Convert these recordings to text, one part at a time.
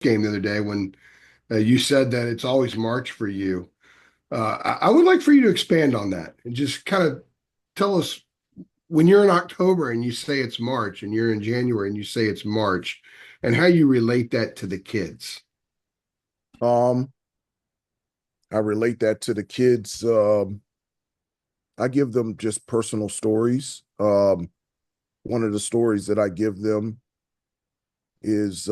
game the other day when you said that it's always March for you. I would like for you to expand on that and just kind of tell us when you're in October and you say it's March and you're in January and you say it's March and how you relate that to the kids. Um, I relate that to the kids. I give them just personal stories. One of the stories that I give them is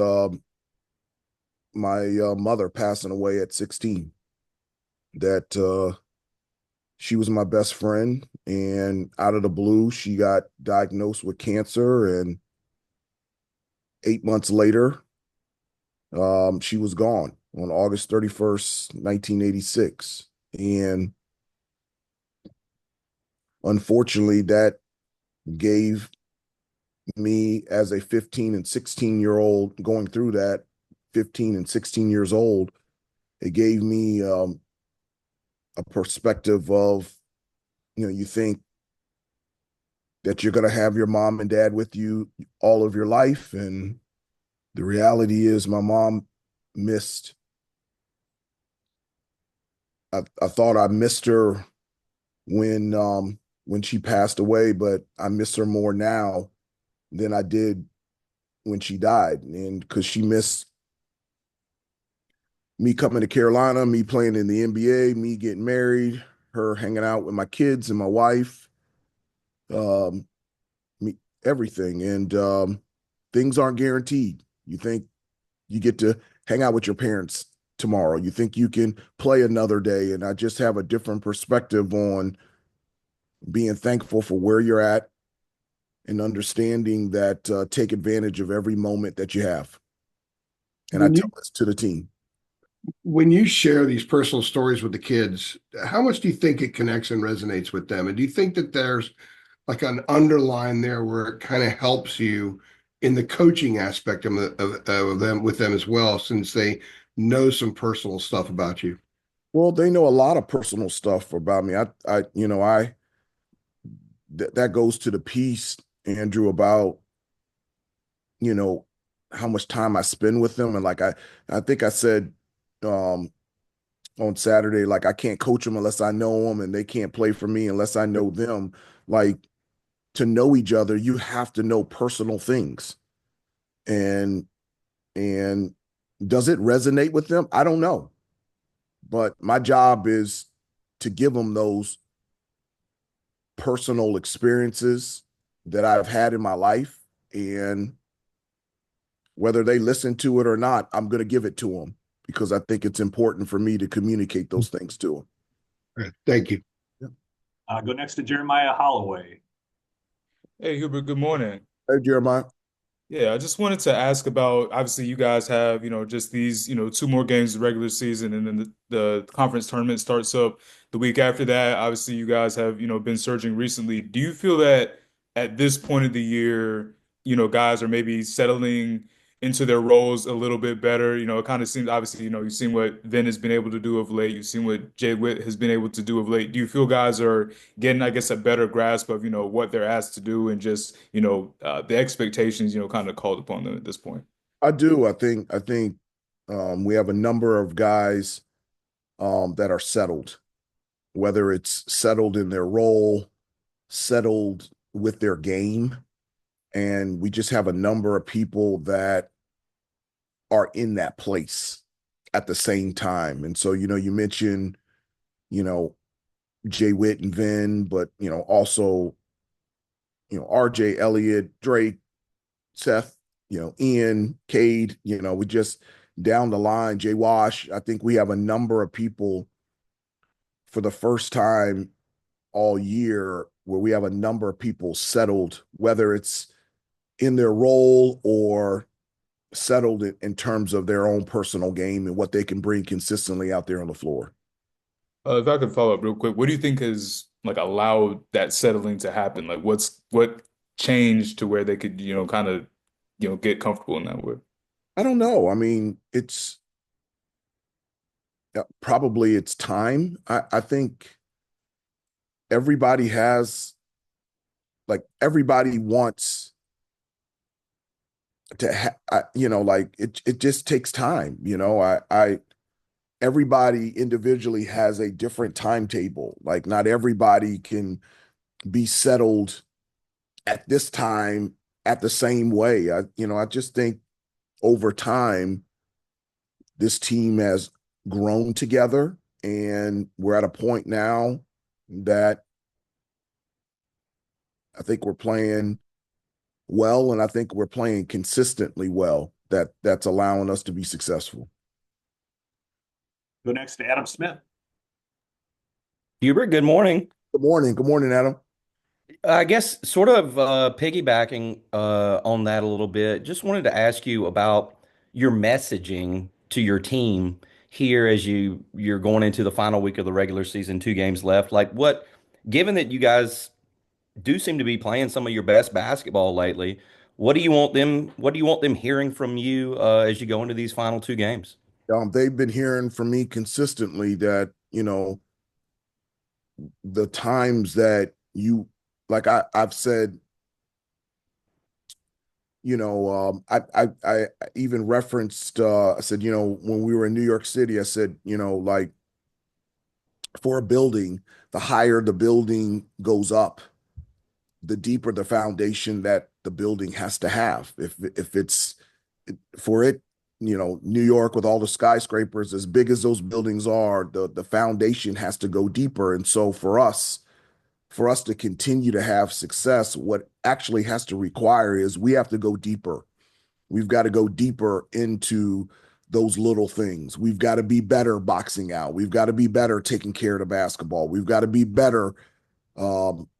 my mother passing away at 16. That she was my best friend, and out of the blue, she got diagnosed with cancer, and 8 months later, she was gone on August 31st, 1986. And unfortunately, that gave me as a 15 and 16-year-old going through that 15 and 16 years old, it gave me a perspective of, you think that you're going to have your mom and dad with you all of your life. And the reality is my mom missed, I thought I missed her when she passed away, but I miss her more now than I did when she died. And because she missed me coming to Carolina, me playing in the NBA, me getting married, her hanging out with my kids and my wife, um, me, everything. And things aren't guaranteed. You think you get to hang out with your parents tomorrow. You think you can play another day. And I just have a different perspective on being thankful for where you're at and understanding that take advantage of every moment that you have. And I When tell you this to the team. when you share these personal stories with the kids, how much do you think it connects and resonates with them? And do you think that there's like an underline there where it kind of helps you in the coaching aspect of them with them as well, since they know some personal stuff about you? Well, they know a lot of personal stuff about me. That goes to the piece, Andrew, about, you know, how much time I spend with them. And I think I said um, on Saturday, like I can't coach them unless I know them, and they can't play for me unless I know them. Like to know each other, you have to know personal things. And and does it resonate with them? I don't know. But my job is to give them those personal experiences that I've had in my life. And whether they listen to it or not, I'm going to give it to them because I think it's important for me to communicate those things to Thank you. them. Go next to Jeremiah Holloway. Hey, Hubert, good morning. Hey, Jeremiah. Yeah, I just wanted to ask about obviously you guys have, just these, two more games of the regular season and then the conference tournament starts up the week after that. Obviously, you guys have, been surging recently. Do you feel that at this point of the year, guys are maybe settling into their roles a little bit better? It kind of seems obviously, you've seen what Vin has been able to do of late. You've seen what Jay Witt has been able to do of late. Do you feel guys are getting, I guess, a better grasp of, what they're asked to do and just, the expectations, kind of called upon them at this point? I do. I think we have a number of guys that are settled, whether it's settled in their role, settled with their game. And we just have a number of people that are in that place at the same time. And so, you mentioned, you know, Jay Witt and Vin, but, also, RJ, Elliott, Drake, Seth, Ian, Cade, we just down the line, Jay Wash. I think we have a number of people for the first time all year where we have a number of people settled, whether it's in their role or settled in terms of their own personal game and what they can bring consistently out there on the floor. If I could follow up real quick, what do you think has like allowed that settling to happen? Like what changed to where they could, kind of, get comfortable in that way? I don't know. I mean, it's probably it's time. I think everybody has, like, everybody wants like it just takes time. I everybody individually has a different timetable. Like not everybody can be settled at this time at the same way. I just think over time this team has grown together, and we're at a point now that I think we're playing well, and I think we're playing consistently well. That's allowing us to be successful. Go next to Adam Smith. Hubert, good morning. Good morning. Good morning, Adam. I guess sort of piggybacking on that a little bit, just wanted to ask you about your messaging to your team here as you're going into the final week of the regular season, 2 games left. Like given that you guys do seem to be playing some of your best basketball lately, what do you want them hearing from you as you go into these final 2 games? They've been hearing from me consistently that, the times that like I've said, I even referenced, I said, when we were in New York City, I said, like for a building, the higher the building goes up, the deeper the foundation that the building has to have. If it's for it, New York with all the skyscrapers, as big as those buildings are, the foundation has to go deeper. And so for us to continue to have success, what actually has to require is we have to go deeper. We've got to go deeper into those little things. We've got to be better boxing out. We've got to be better taking care of the basketball. We've got to be better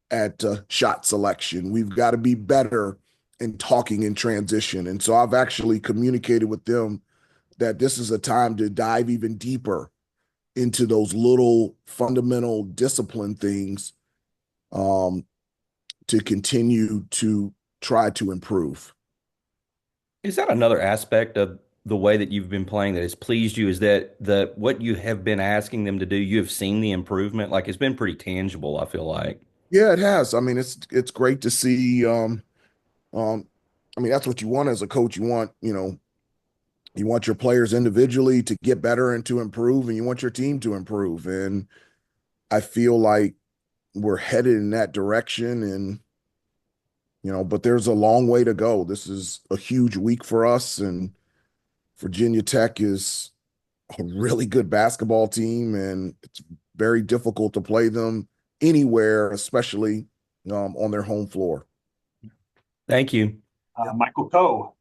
at shot selection. We've got to be better in talking in transition. And so I've actually communicated with them that this is a time to dive even deeper into those little fundamental discipline things to continue to try to improve. Is that another aspect of the way that you've been playing that has pleased you? Is that what you have been asking them to do, you have seen the improvement? Like it's been pretty tangible, I feel like. Yeah, it has. I mean, it's great to see. I mean, that's what you want as a coach. You want your players individually to get better and to improve, and you want your team to improve. And I feel like we're headed in that direction. And but there's a long way to go. This is a huge week for us, and Virginia Tech is a really good basketball team, and it's very difficult to play them anywhere, especially on their home floor. Thank you. Michael Coe.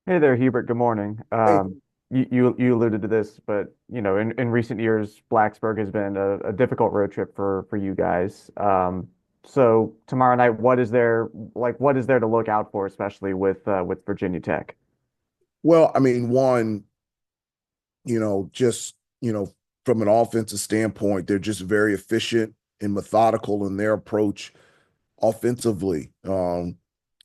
Hey there, Hubert. Good morning. Hey. You alluded to this, but in recent years, Blacksburg has been a difficult road trip for you guys. So tomorrow night, what is there to look out for, especially with Virginia Tech? Well, I mean, one, just from an offensive standpoint, they're just very efficient and methodical in their approach offensively.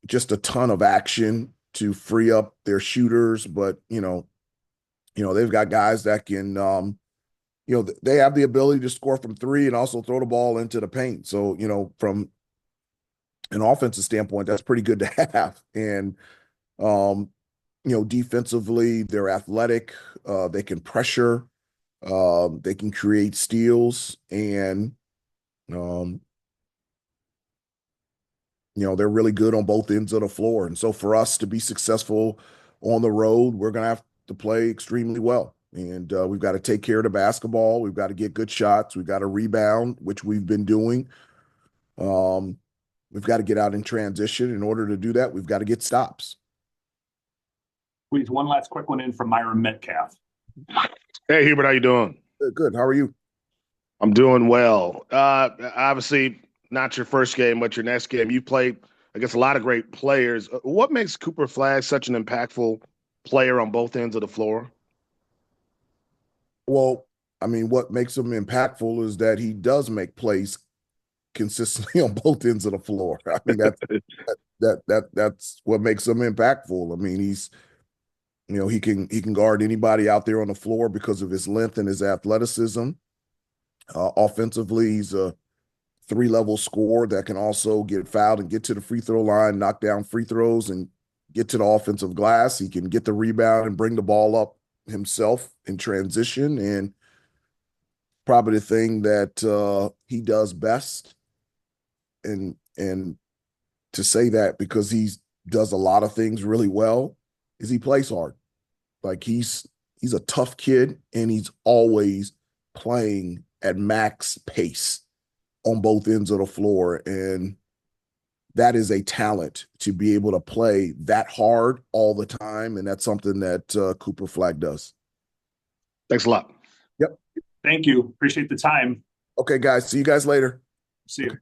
Just a ton of action to free up their shooters, but they've got guys that can they have the ability to score from three and also throw the ball into the paint. So, from an offensive standpoint, that's pretty good to have. And defensively, they're athletic, they can pressure, they can create steals, and they're really good on both ends of the floor. And so for us to be successful on the road, we're going to have to play extremely well. And we've got to take care of the basketball. We've got to get good shots. We've got to rebound, which we've been doing. We've got to get out in transition. In order to do that, we've got to get stops. Please, one last quick one in from Myron Metcalf. Hey, Hubert, how you doing? Good. How are you? I'm doing well. Obviously, not your first game, but your next game. You played against a lot of great players. What makes Cooper Flagg such an impactful player on both ends of the floor? Well, I mean, what makes him impactful is that he does make plays consistently on both ends of the floor. I mean, that's what makes him impactful. I mean, he's he can guard anybody out there on the floor because of his length and his athleticism. Offensively, he's a 3-level scorer that can also get fouled and get to the free throw line, knock down free throws, and get to the offensive glass. He can get the rebound and bring the ball up himself in transition. And probably the thing that he does best. And to say that because he does a lot of things really well is he plays hard. Like he's a tough kid and he's always playing at max pace on both ends of the floor. And that is a talent to be able to play that hard all the time. And that's something that Cooper Flagg does. Thanks a lot. Yep. Thank you. Appreciate the time. Okay, guys. See you guys later. See you.